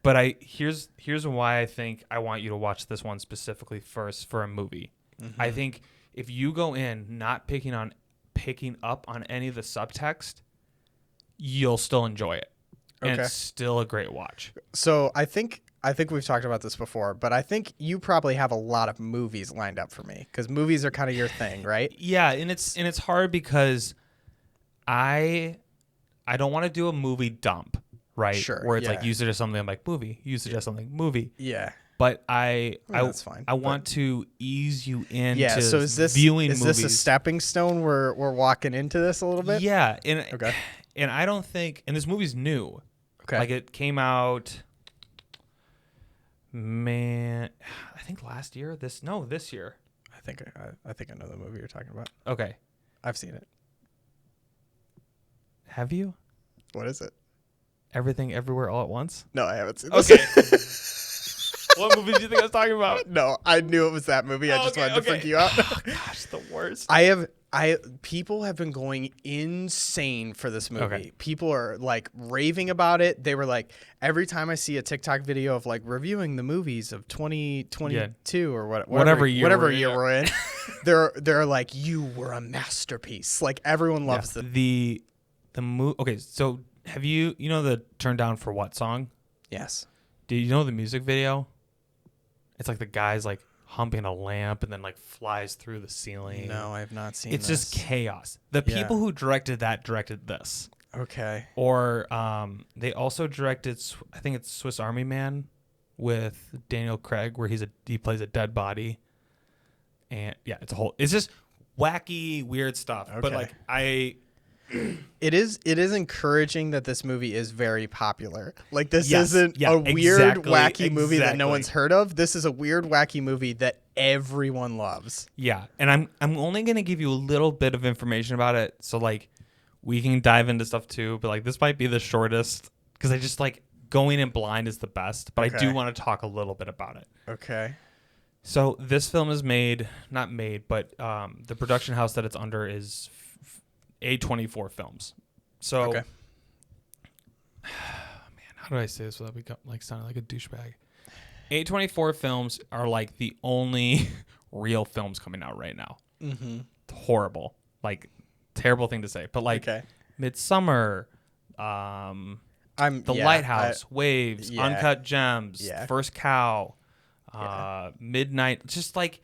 But here's why I think I want you to watch this one specifically first for a movie. Mm-hmm. I think if you go in not picking up on any of the subtext, you'll still enjoy it. And Okay. it's still a great watch. So I think we've talked about this before, but I think you probably have a lot of movies lined up for me because movies are kind of your thing, right? Yeah, and it's hard because I don't want to do a movie dump, right? Sure, Where it's yeah. like you suggest something, I'm like movie. You suggest something, movie. Yeah. But that's fine. I want to ease you into Yeah. So is this movies. this a stepping stone? We're walking into this a little bit. Yeah, and Okay. and I don't think, and this movie's new. Okay. Like, it came out, man, I think last year. This year. I think I know the movie you're talking about. Okay, I've seen it. have you? What is it? Everything, Everywhere, All at Once. No, I haven't seen this. Okay. What movie do you think I was talking about? No, I knew it was that movie. I just wanted to freak you out. Oh, gosh, the worst. People have been going insane for this movie. Okay. People are like raving about it. They were like, every time I see a TikTok video of like reviewing the movies of 2022 or whatever year we're in, they're like, you were a masterpiece. Like, everyone loves the movie. Okay, so have you know the Turn Down for What song? Yes. Do you know the music video? It's like the guy's like humping a lamp and then like flies through the ceiling. No, I have not seen It's this. just chaos. The people who directed this. Okay. Or they also directed, I think it's Swiss Army Man with Daniel Craig, where he plays a dead body. And yeah, it's just wacky, weird stuff. Okay. But like It is encouraging that this movie is very popular. Like, this Yes, isn't yeah, a weird, wacky movie that no exactly. one's heard of. This is a weird, wacky movie that everyone loves. Yeah, and I'm only gonna give you a little bit of information about it, so like we can dive into stuff too. But like, this might be the shortest because I just like going in blind is the best. But I do want to talk a little bit about it. Okay. So this film is not made, but the production house that it's under is A24 Films. So, Okay. Man, how do I say this without sounding like a douchebag? A24 Films are like the only real films coming out right now. Mm-hmm. Horrible, like terrible thing to say, but like Midsummer, The Lighthouse, Waves, Uncut Gems, First Cow, Midnight, just like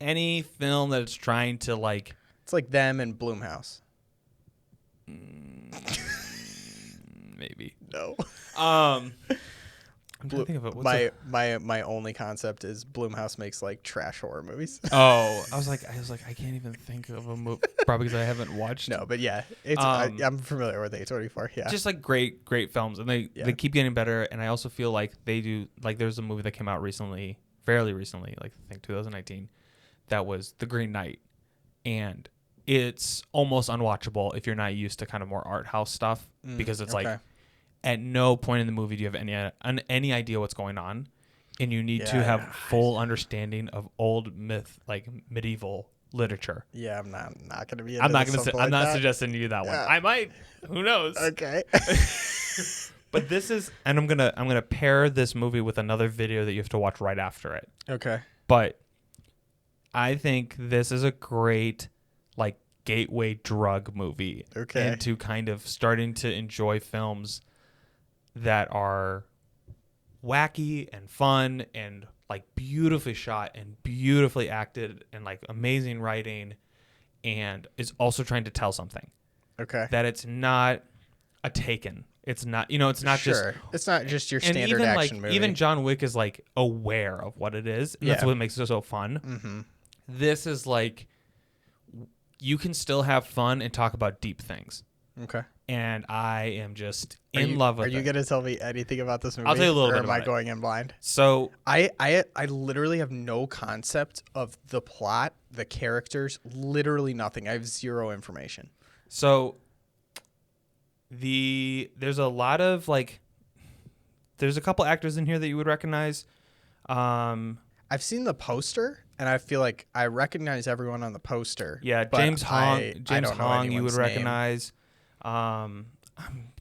any film that it's trying to like. It's like them and Blumhouse. Maybe. No. I'm trying to think of it. My only concept is Blumhouse makes like trash horror movies. Oh, I was like, I can't even think of a movie, probably because I haven't watched. No, but yeah, it's I'm familiar with A24. Yeah, just like great films, and they keep getting better. And I also feel like they do. Like, there's a movie that came out recently, fairly recently, like I think 2019, that was The Green Knight, and it's almost unwatchable if you're not used to kind of more art house stuff, because it's like at no point in the movie do you have any idea what's going on, and you need to have full understanding of old myth, like medieval literature. Yeah, I'm not going to be. I'm not suggesting you that one. I might. Who knows? Okay. But this is, and I'm gonna pair this movie with another video that you have to watch right after it. Okay. But I think this is a great like gateway drug movie into kind of starting to enjoy films that are wacky and fun and like beautifully shot and beautifully acted and like amazing writing, and is also trying to tell something. Okay. That it's not a Taken. It's not, it's not just. It's not just your And standard even action like movie. even John Wick is like aware of what it is, and that's what makes it so fun. Mm-hmm. This is like you can still have fun and talk about deep things. Okay. And I am just in love with it. Are you going to tell me anything about this movie? I'll tell you a little bit about about it. Am I going in blind? So I literally have no concept of the plot, the characters, literally nothing. I have zero information. So there's a lot of like there's a couple actors in here that you would recognize. I've seen the poster, and I feel like I recognize everyone on the poster. Yeah, but James Hong. I James don't know Hong, you would anyone's name. recognize. I'm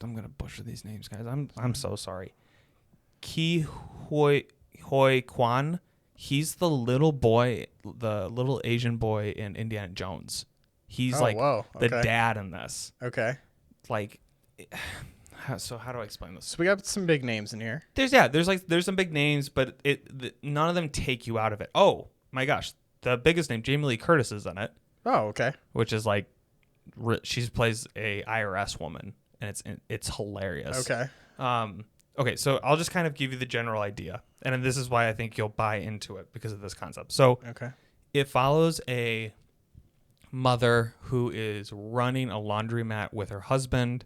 gonna butcher these names, guys. I'm so sorry. Ki Hoi Kwan. He's the little boy, the little Asian boy in Indiana Jones. He's the dad in this. Okay. Like, so how do I explain this? So we got some big names in here. There's some big names, but none of them take you out of it. Oh my gosh, the biggest name, Jamie Lee Curtis, is in it. Oh, okay. Which is like, she plays a IRS woman, and it's hilarious. Okay. Okay, so I'll just kind of give you the general idea, and this is why I think you'll buy into it because of this concept. So it follows a mother who is running a laundromat with her husband.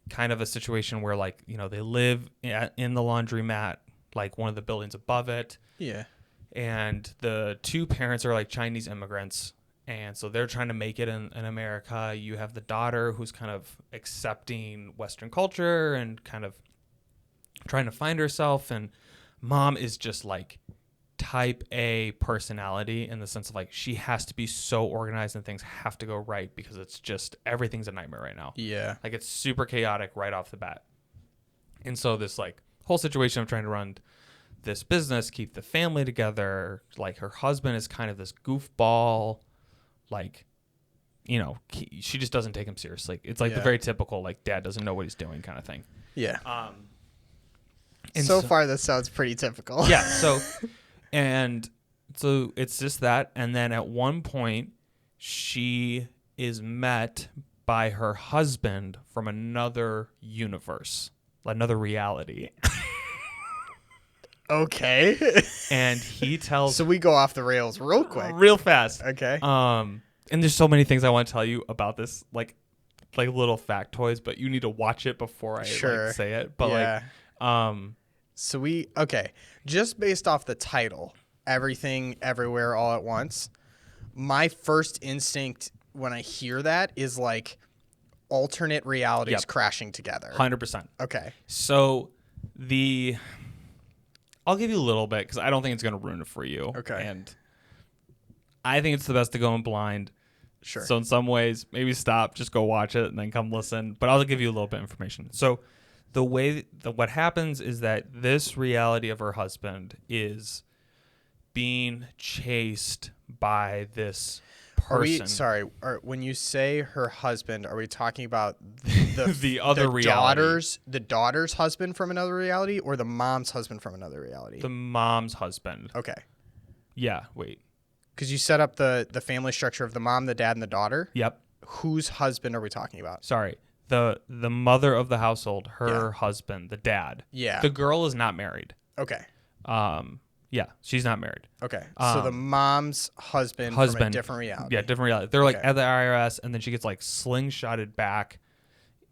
Kind of a situation where, like, they live in the laundromat, like one of the buildings above it. Yeah. And the two parents are like Chinese immigrants. And so they're trying to make it in America. You have the daughter who's kind of accepting Western culture and kind of trying to find herself. And mom is just like type A personality in the sense of like she has to be so organized and things have to go right because it's just everything's a nightmare right now. Yeah. Like it's super chaotic right off the bat. And so this like whole situation of trying to run this business, keep the family together, like her husband is kind of this goofball, like, she just doesn't take him seriously. It's like the very typical like dad doesn't know what he's doing kind of thing. Yeah. And so far this sounds pretty typical. Yeah. So it's just that. And then at one point, she is met by her husband from another universe, another reality. Okay. And he tells. So we go off the rails real quick. Real fast. Okay. And there's so many things I want to tell you about this, like little factoids, but you need to watch it before I say it. But So just based off the title, Everything, Everywhere, All at Once, my first instinct when I hear that is like alternate realities crashing together. 100%. Okay. So I'll give you a little bit because I don't think it's going to ruin it for you. Okay. And I think it's the best to go in blind. Sure. So in some ways, maybe stop, just go watch it and then come listen. But I'll give you a little bit of information. So what happens is that this reality of her husband is being chased by this person. When you say her husband, are we talking about the other reality? The daughter's husband from another reality or the mom's husband from another reality? The mom's husband. Okay. Yeah, wait. Because you set up the family structure of the mom, the dad, and the daughter. Yep. Whose husband are we talking about? Sorry. The mother of the household, her husband, the dad. Yeah. The girl is not married. Okay. Yeah, she's not married. Okay. So the mom's husband from a different reality. Yeah, different reality. They're like at the IRS, and then she gets like slingshotted back,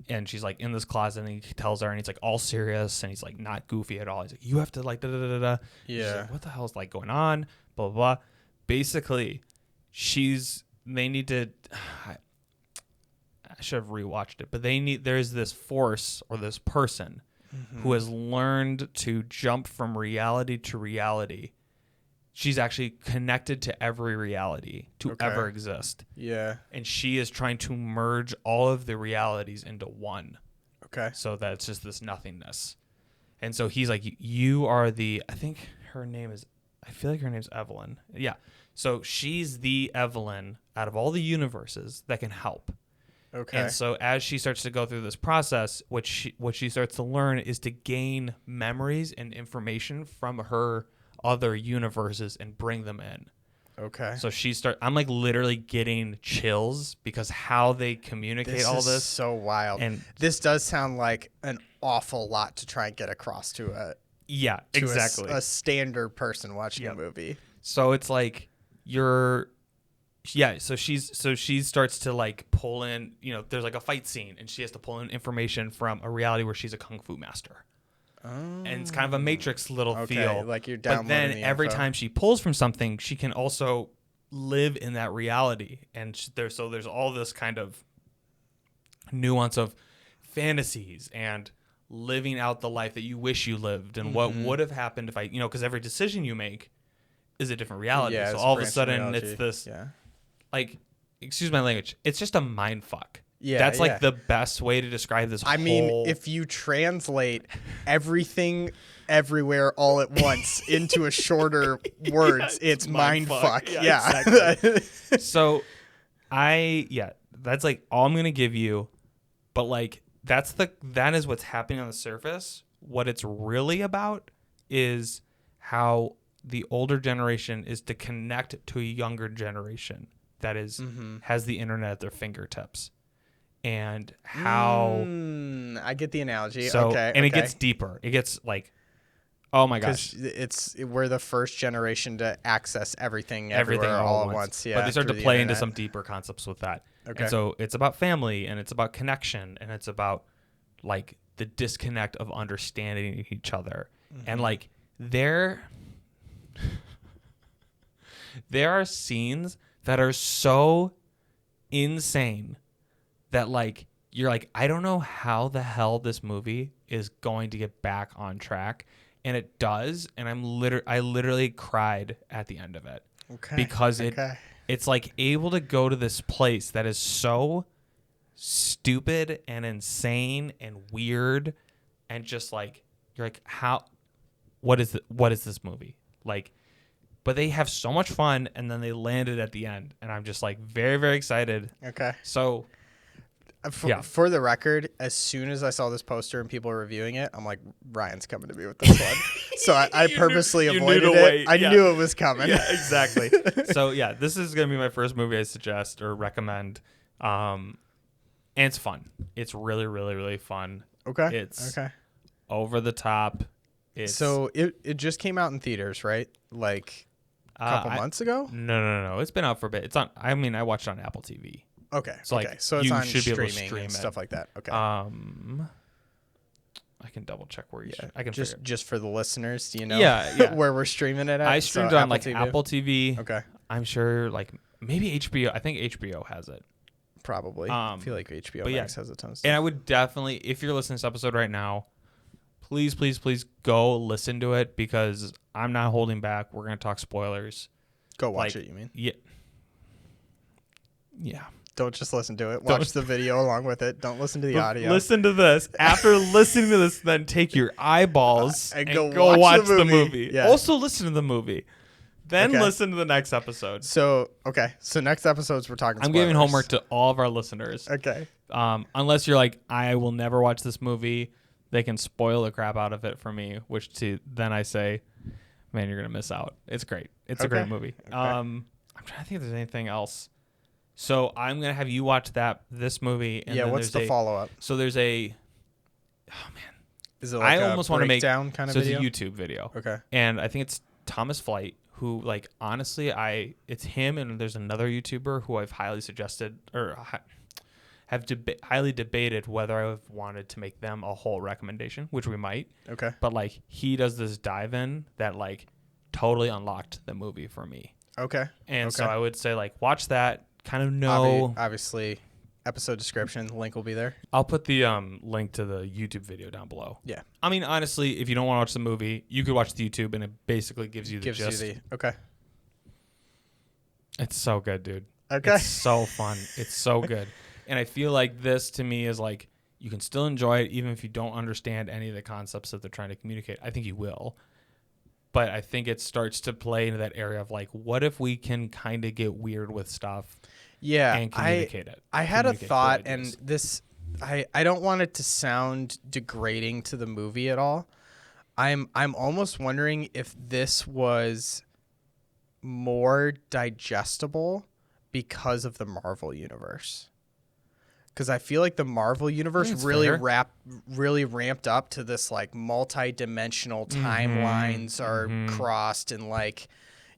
and she's like in this closet, and he tells her, and he's like all serious, and he's like not goofy at all. He's like, you have to like da da da da. Yeah. She's like, what the hell is like going on? Blah blah blah. Basically, they need to. I should have rewatched it, but there's this force or this person who has learned to jump from reality to reality. She's actually connected to every reality to ever exist. Yeah. And she is trying to merge all of the realities into one. Okay. So that it's just this nothingness. And so he's like, you are the, I think I feel like her name's Evelyn. Yeah. So she's the Evelyn out of all the universes that can help. Okay. And so as she starts to go through this process, what she starts to learn is to gain memories and information from her other universes and bring them in. Okay. So I'm like literally getting chills because how they communicate all is this. So wild. And this does sound like an awful lot to try and get across to exactly. a standard person watching a movie. So it's like so she starts to like pull in, there's like a fight scene and she has to pull in information from a reality where she's a kung fu master. Oh. And it's kind of a Matrix little feel. Like you're downloading. But then every time she pulls from something, she can also live in that reality. And there's all this kind of nuance of fantasies and living out the life that you wish you lived and what would have happened if because every decision you make is a different reality. Yeah, so all of a sudden reality. it's this like, excuse my language, it's just a mind fuck. Yeah, that's like the best way to describe this. I mean, if you translate everything everywhere all at once into a shorter words, it's mind fuck. Yeah. Exactly. So that's like all I'm going to give you. But like, that is what's happening on the surface. What it's really about is how the older generation is to connect to a younger generation that is has the internet at their fingertips. And how I get the analogy. So, okay. And it gets deeper. It gets like, oh my gosh. We're the first generation to access everything everywhere all at once. Yeah. But they start to play into some deeper concepts with that. Okay. And so it's about family and it's about connection and it's about like the disconnect of understanding each other. And like there are scenes that are so insane that like you're like, I don't know how the hell this movie is going to get back on track, and it does, and I literally cried at the end of it. Okay. Because it's like able to go to this place that is so stupid and insane and weird, and just like you're like, what is this movie? Like, but they have so much fun, and then they land it at the end, and I'm just like very, very excited. Okay. So for the record, as soon as I saw this poster and people were reviewing it, I'm like, Ryan's coming to me with this one. So I purposely avoided it. I knew it was coming. Yeah, exactly. So yeah, this is going to be my first movie I suggest or recommend. And it's fun. It's really, really, really fun. Okay. It's over the top. So it just came out in theaters, right? Like a couple months ago? No. It's been out for a bit. It's on. I mean, I watched it on Apple TV. Okay. So like, so it's you on should be able to streaming stream and it. stuff like that. Okay. I can double check where you should. I can just for the listeners, do you know where we're streaming it at? I streamed on like TV? Apple TV. Okay. I'm sure like maybe HBO. I think HBO has it. Probably. I feel like HBO Max has a ton of stuff. And I would definitely, if you're listening to this episode right now, please, please, please go listen to it because I'm not holding back. We're going to talk spoilers. Go watch it, you mean? Yeah. Yeah. Don't just listen to it. Watch the video along with it. Don't listen to the audio. Listen to this. After listening to this, then take your eyeballs and go watch the movie. Yeah. Also listen to the movie. Then listen to the next episode. So next episodes we're talking spoilers. I'm giving homework to all of our listeners. Okay. Unless you're like, I will never watch this movie. They can spoil the crap out of it for me, then I say, man, you're going to miss out. It's great. It's a great movie. Okay. I'm trying to think if there's anything else. So I'm going to have you watch this movie. And then what's the follow-up? So there's oh man. Is it like I almost want to make down kind of video? It's a YouTube video. Okay. And I think it's Thomas Flight, who like, honestly, it's him and there's another YouTuber who I've highly suggested or have highly debated whether I have wanted to make them a whole recommendation, which we might. Okay. But like he does this dive in that like totally unlocked the movie for me. Okay. And so I would say like watch that, kind of know. Obviously, episode description, link will be there. I'll put the link to the YouTube video down below. Yeah. I mean, honestly, if you don't want to watch the movie, you could watch the YouTube and it basically gives you the gist. Okay. It's so good, dude. Okay. It's so fun. It's so good. And I feel like this to me is like you can still enjoy it even if you don't understand any of the concepts that they're trying to communicate. I think you will. But I think it starts to play into that area of like, what if we can kind of get weird with stuff and communicate it? I had a thought, cool ideas. and this, I don't want it to sound degrading to the movie at all. I'm almost wondering if this was more digestible because of the Marvel universe. Because I feel like the Marvel universe really ramped up to this like multi-dimensional timelines are crossed, and like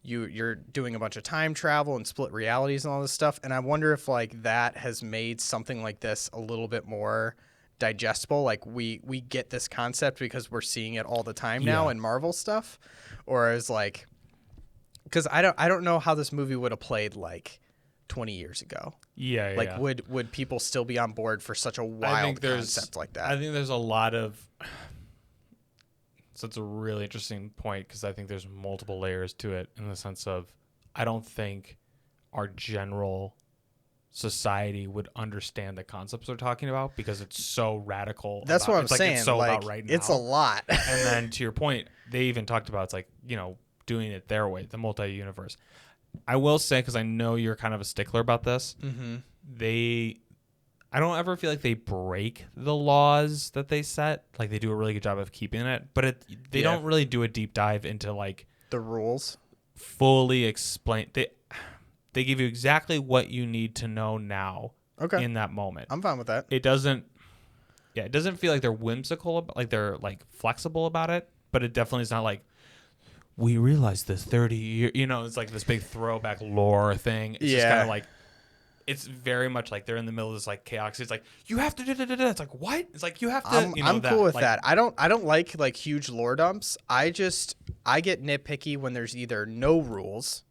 you're doing a bunch of time travel and split realities and all this stuff. And I wonder if like that has made something like this a little bit more digestible. Like we get this concept because we're seeing it all the time now in Marvel stuff, or as like, because I don't know how this movie would have played like 20 years ago. Like would people still be on board for such a wild concept like that? I think there's a lot of, so it's a really interesting point, because I think there's multiple layers to it, in the sense of, I don't think our general society would understand the concepts they're talking about, because it's so radical. That's what I'm saying. It's so like, about right now. It's a lot. And then to your point, they even talked about, it's like, doing it their way, the multi-universe. I will say, because I know you're kind of a stickler about this, I don't ever feel like they break the laws that they set. Like, they do a really good job of keeping it, but they don't really do a deep dive into like the rules. Fully explain. They give you exactly what you need to know now. Okay. In that moment, I'm fine with that. It doesn't feel like they're whimsical, like they're like flexible about it, but it definitely is not like, we realized this 30 years, it's like this big throwback lore thing. It's just kind of like, it's very much like they're in the middle of this like chaos. It's like, you have to It's like, what? It's like, you have to, I'm cool with that. I don't like huge lore dumps. I get nitpicky when there's either no rules,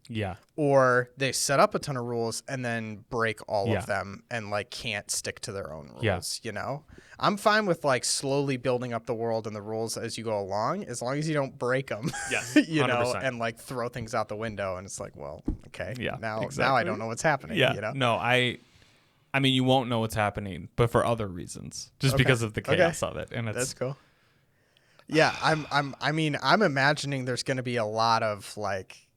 or they set up a ton of rules and then break all of them and like can't stick to their own rules. I'm fine with like slowly building up the world and the rules as you go along, as long as you don't break them. Yes, and like throw things out the window, and it's like, well, okay, now I don't know what's happening. No, I mean, you won't know what's happening, but for other reasons, just because of the chaos of it, and that's cool. Yeah, I'm imagining there's going to be a lot of like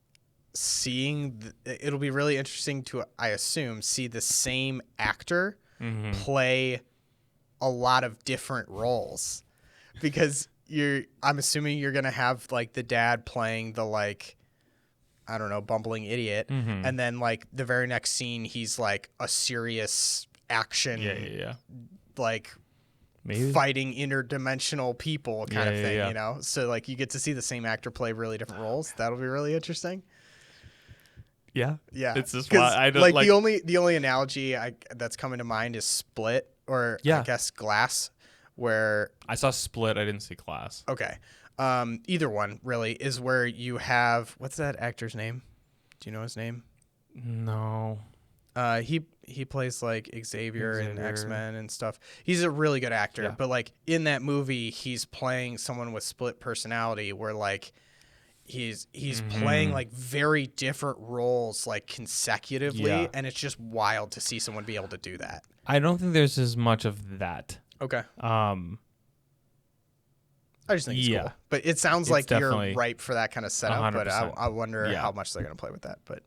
it'll be really interesting to, I assume, see the same actor play a lot of different roles, because I'm assuming you're going to have like the dad playing the like, I don't know, bumbling idiot. And then like the very next scene, he's like a serious action, like maybe fighting interdimensional people kind of thing, So like you get to see the same actor play really different roles. That'll be really interesting. Yeah. It's just I don't like the only analogy that's coming to mind is Split, or I guess Glass, where I saw Split. I didn't see Glass. Okay. Either one really is where you have, what's that actor's name? Do you know his name? No. He plays like Xavier in X-Men and stuff. He's a really good actor, but like in that movie, he's playing someone with split personality, where like he's playing like very different roles like consecutively, and it's just wild to see someone be able to do that. I don't think there's as much of that. Okay. I just think it's cool. But it sounds like you're ripe for that kind of setup, 100%. But I wonder how much they're going to play with that. But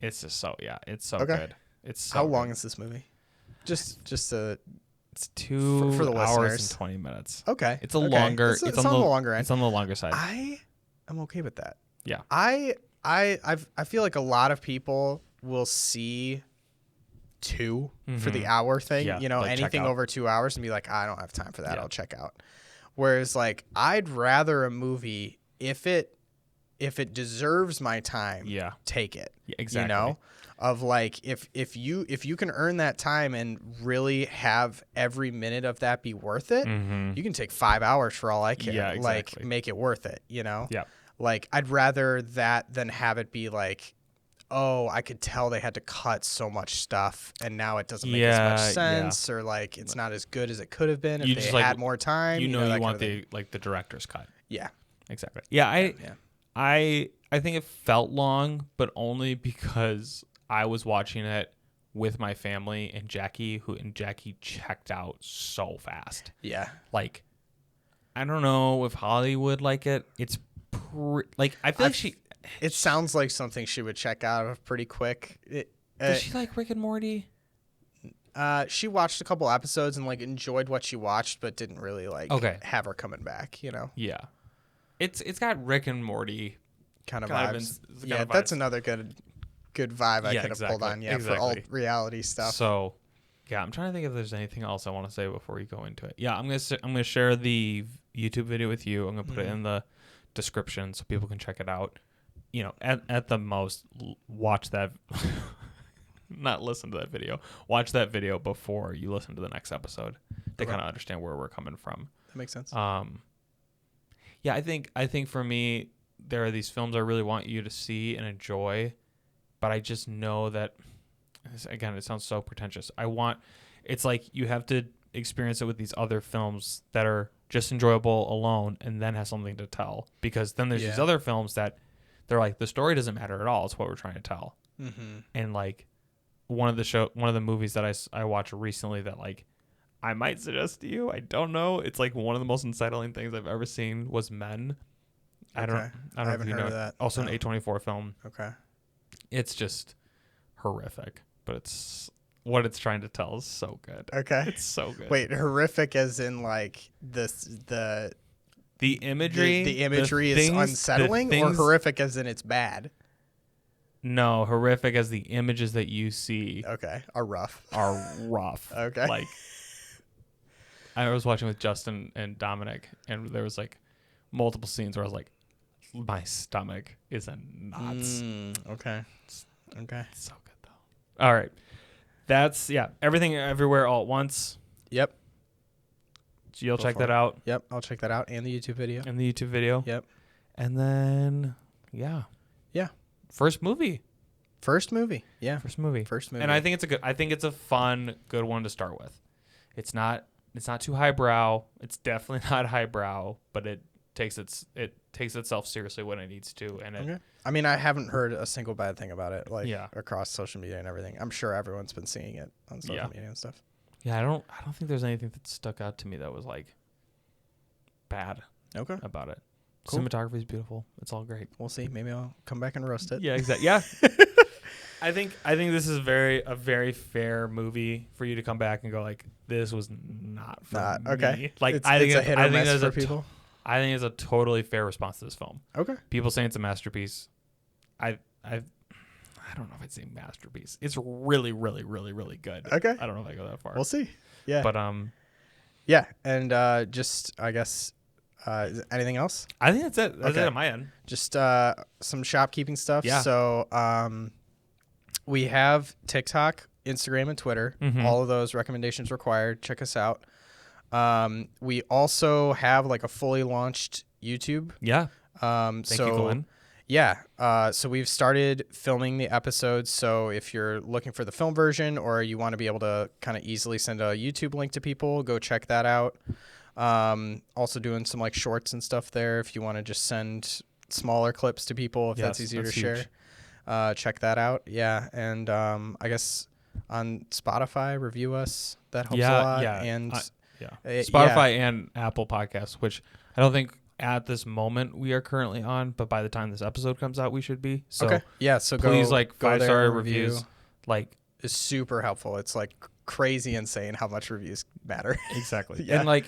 it's just so it's so good. It's so how long is this movie? Just it's 2 for the hours listeners. and 20 minutes. Okay. It's a longer. It's on the longer end. It's on the longer side. I'm okay with that. Yeah. I feel like a lot of people will see 2 for the hour thing. Like anything over 2 hours, and be like, I don't have time for that. I'll check out. Whereas like I'd rather a movie, if it deserves my time, take it. Yeah, exactly. Of like if you can earn that time and really have every minute of that be worth it, you can take 5 hours for all I care. Yeah, exactly. Like make it worth it. Yeah. Like I'd rather that than have it be like, oh, I could tell they had to cut so much stuff and now it doesn't make as much sense, or like it's not as good as it could have been if they had more time. You want the director's cut. Yeah. Exactly. Yeah, I think it felt long, but only because I was watching it with my family and Jackie checked out so fast. Yeah. Like, I don't know if Holly would like it. It's like, I feel like it sounds like something she would check out of pretty quick. Does she like Rick and Morty? She watched a couple episodes and like enjoyed what she watched, but didn't really like have her coming back, you know? Yeah. It's got Rick and Morty kind of vibes. Yeah, that's another good vibe I could have pulled on, for alt reality stuff. So, yeah, I'm trying to think if there's anything else I want to say before we go into it. Yeah, I'm gonna share the YouTube video with you. I'm gonna put it in the description so people can check it out. You know, at the most, watch that. Not listen to that video. Watch that video before you listen to the next episode to kind of understand where we're coming from. That makes sense. Yeah, I think for me, there are these films I really want you to see and enjoy, but I just know that, again, it sounds so pretentious. It's like you have to experience it with these other films that are just enjoyable alone and then have something to tell. Because then there's these other films that they're like, the story doesn't matter at all. It's what we're trying to tell. Mm-hmm. And like one of the movies that I watched recently that like I might suggest to you, I don't know. It's like one of the most unsettling things I've ever seen was Men. I don't know if you know that. Also an A24 film. Okay. It's just horrific, but it's what it's trying to tell is so good. Okay. It's so good. Wait, horrific as in like the imagery? The imagery is unsettling, or horrific as in it's bad? No, horrific as the images that you see. Okay. Are rough. Okay. Like, I was watching with Justin and Dominic, and there was like multiple scenes where I was like, my stomach is in knots. Okay. It's so good though. All right. That's Everything Everywhere All at Once. Yep. So you'll check that out. Yep, I'll check that out and the YouTube video. Yep. And then Yeah. First movie. Yeah. First movie. And I think it's a fun, good one to start with. It's not too highbrow. It's definitely not highbrow, but it takes itself seriously when it needs to. And I mean, I haven't heard a single bad thing about it, like across social media and everything. I'm sure everyone's been seeing it on social media and stuff. Yeah, I don't think there's anything that stuck out to me that was like bad about it. Cool. Cinematography is beautiful. It's all great. We'll see. Maybe I'll come back and roast it. Yeah, exactly. Yeah. I think this is a very fair movie for you to come back and go like, this was not for me. Okay. Like I think it's people. I think it's a totally fair response to this film. Okay. People saying it's a masterpiece. I don't know if I'd say masterpiece. It's really, really, really, really good. Okay. I don't know if I go that far. We'll see. Yeah. But yeah, and just I guess. Anything else? I think that's it. That's it on my end. Just some shopkeeping stuff. Yeah. So we have TikTok, Instagram, and Twitter. Mm-hmm. All of those recommendations required. Check us out. We also have like a fully launched YouTube. Yeah. Thank you, Glenn. Yeah. So we've started filming the episodes. So if you're looking for the film version or you want to be able to kind of easily send a YouTube link to people, go check that out. Also doing some like shorts and stuff there if you want to just send smaller clips to people if that's easier to share. Check that out. Yeah. And I guess on Spotify, review us. That helps a lot. Yeah. And Spotify and Apple Podcasts, which I don't think at this moment we are currently on, but by the time this episode comes out, we should be. So so please go 5-star reviews. Like, is super helpful. It's like crazy insane how much reviews matter. Exactly. And like,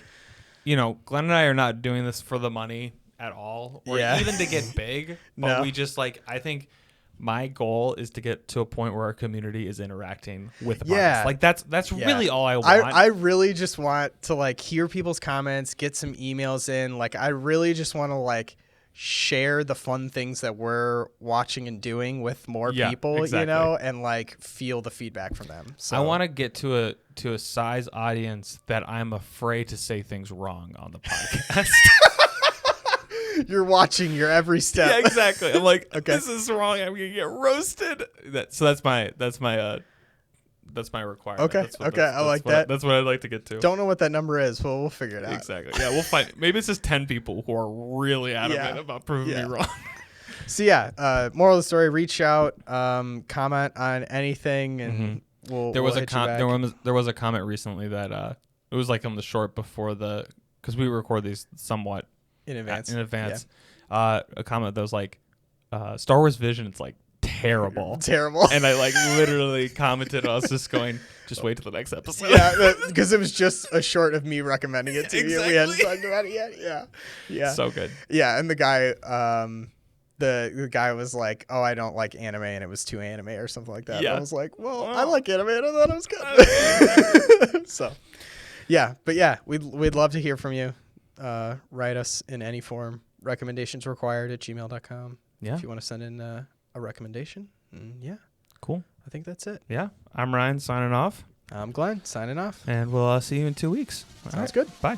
Glenn and I are not doing this for the money at all, or even to get big. But we just I think my goal is to get to a point where our community is interacting with the podcast. Like that's really all I want. I really just want to hear people's comments, get some emails in. I really just want to share the fun things that we're watching and doing with more people, and feel the feedback from them. So I want to get to a size audience that I'm afraid to say things wrong on the podcast. You're watching your every step. Yeah, exactly. I'm like, this is wrong. I'm gonna get roasted. So that's my requirement. Okay. I like that. That's what I'd like to get to. Don't know what that number is, but we'll figure it out. Exactly. Yeah, we'll find. Maybe it's just 10 people who are really adamant about proving me wrong. So moral of the story: reach out, comment on anything, and There was we'll a hit you back. there was a comment recently that it was like on the short before because we record these somewhat in advance. A comment that was like, Star Wars Vision, it's like terrible. Terrible. And I like literally commented, I was just going, just wait till the next episode. Yeah, because it was just a short of me recommending it to you. We hadn't Exactly. talked about it yet. Yeah. So good. Yeah, and the guy, the guy was like, "Oh, I don't like anime," and it was too anime or something like that. Yeah. And I was like, "Well, I like anime, and I thought it was good." So, yeah, but yeah, we'd love to hear from you. Write us in any form. Recommendations required at gmail.com. Yeah. If you want to send in a recommendation. Yeah. Cool. I think that's it. Yeah. I'm Ryan signing off. I'm Glenn signing off. And we'll see you in 2 weeks. Sounds good. Bye.